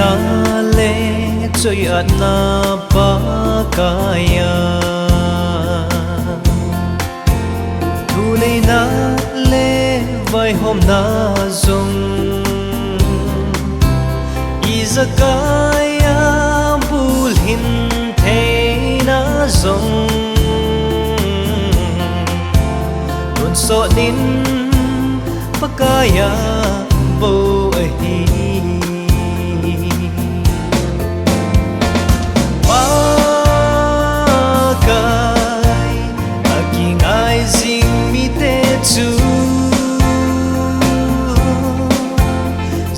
na le chơi ăn na ba kaya thu lấy na le vai hôm na zong izakaya bul hin the na zong don so din pakaya bo hi pakai aking ai zing mi te chu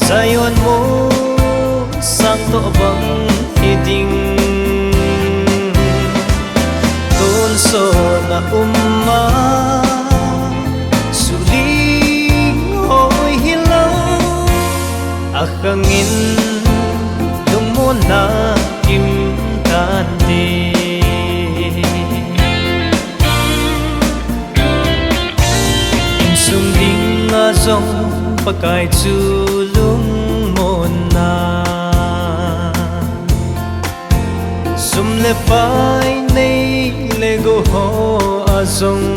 sayon mo sang to bang hiding ton so na umma akangin lumon na kim tante insung ding nga zong pakai chu lung mon na sum le pai nei le go ho azong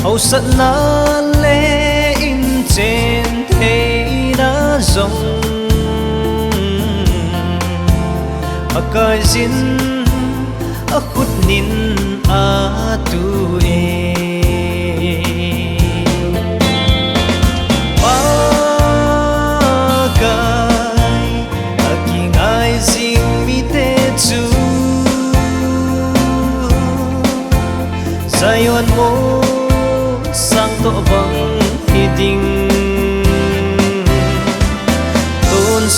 au sat na le in chen zong akai zin a khut nin a tu e pakai aking ai zing mi te chu sayon mo sang to bang hiding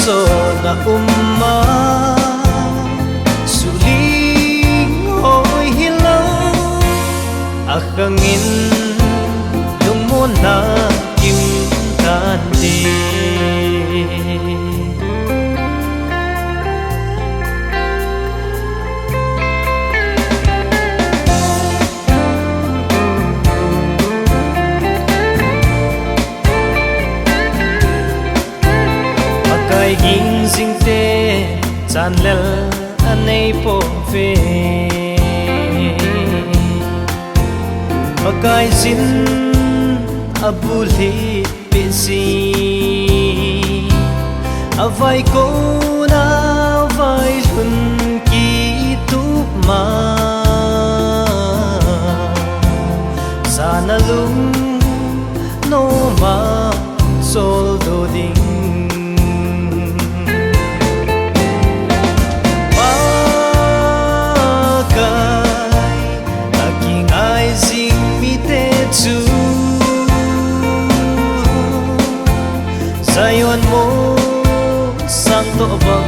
so na umma suling hoy hilaw akangin lumon na kim tante ging zing te chan lel anei po ve pakai zin abuli pisi avai ko na vai hun ki tu ma sana lung no ma sol do ding sayon mo sang to bang